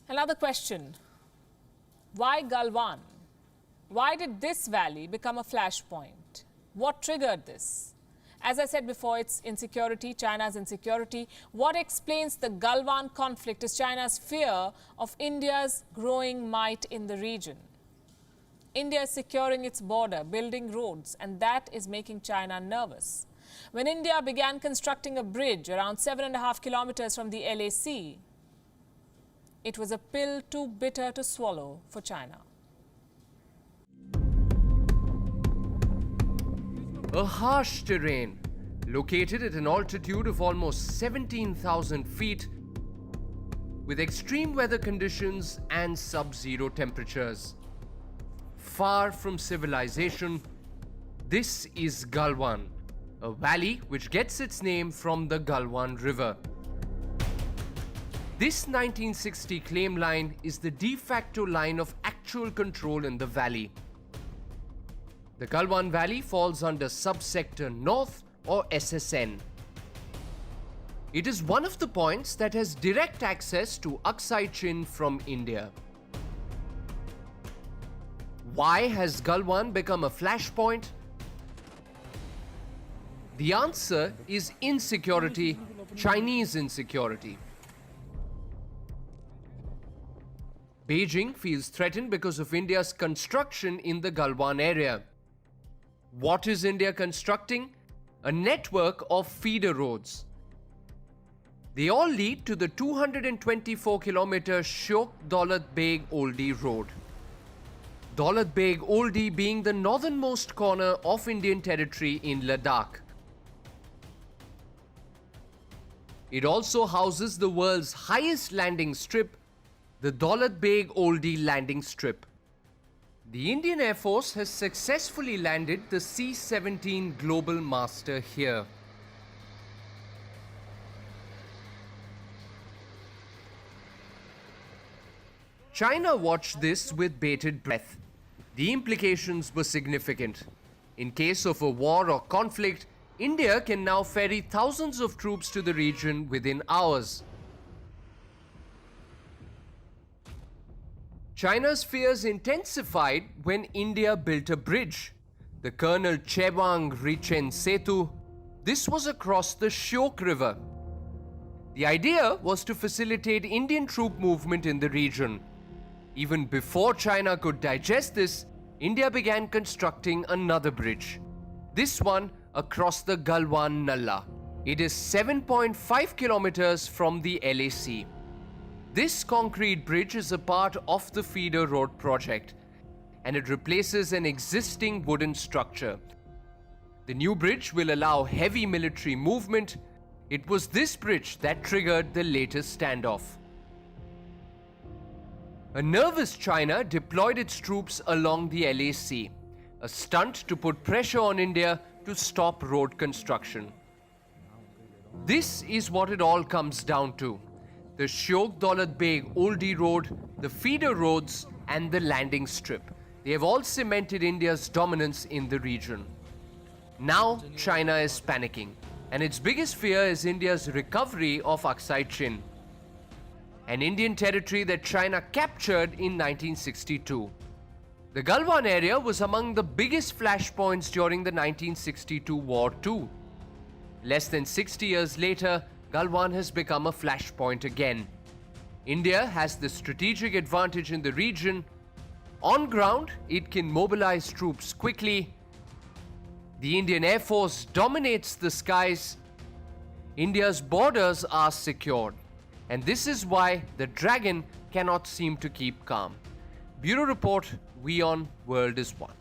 Another question. Why Galwan? Why did this valley become a flashpoint? What triggered this? As I said before, it's insecurity, China's insecurity. What explains the Galwan conflict is China's fear of India's growing might in the region. India is securing its border, building roads, and that is making China nervous. When India began constructing a bridge around 7.5 kilometers from the LAC, it was a pill too bitter to swallow for China. A harsh terrain, located at an altitude of almost 17,000 feet, with extreme weather conditions and sub-zero temperatures. Far from civilization, this is Galwan, a valley which gets its name from the Galwan River. This 1960 claim line is the de facto line of actual control in the valley. The Galwan Valley falls under Subsector North or SSN. It is one of the points that has direct access to Aksai Chin from India. Why has Galwan become a flashpoint? The answer is insecurity, Chinese insecurity. Beijing feels threatened because of India's construction in the Galwan area. What is India constructing? A network of feeder roads. They all lead to the 224-kilometer Shyok Daulat Beg Oldie road. Daulat Beg Oldie being the northernmost corner of Indian territory in Ladakh. It also houses the world's highest landing strip, the Daulat Beg Oldie landing strip. The Indian Air Force has successfully landed the C-17 Global Master here. China watched this with bated breath. The implications were significant. In case of a war or conflict, India can now ferry thousands of troops to the region within hours. China's fears intensified when India built a bridge, the Colonel Chewang Richen Setu. This was across the Shyok River. The idea was to facilitate Indian troop movement in the region. Even before China could digest this, India began constructing another bridge. This one across the Galwan Nalla. It is 7.5 kilometers from the LAC. This concrete bridge is a part of the feeder road project, and it replaces an existing wooden structure. The new bridge will allow heavy military movement. It was this bridge that triggered the latest standoff. A nervous China deployed its troops along the LAC, a stunt to put pressure on India to stop road construction. This is what it all comes down to. The Shyok Daulat Beg Oldie Road, the feeder roads and the landing strip. They have all cemented India's dominance in the region. Now China is panicking, and its biggest fear is India's recovery of Aksai Chin, an Indian territory that China captured in 1962. The Galwan area was among the biggest flashpoints during the 1962 war too. Less than 60 years later, Galwan has become a flashpoint again. India has the strategic advantage in the region. On ground, it can mobilize troops quickly. The Indian Air Force dominates the skies. India's borders are secured. And this is why the dragon cannot seem to keep calm. Bureau Report, WION World is One.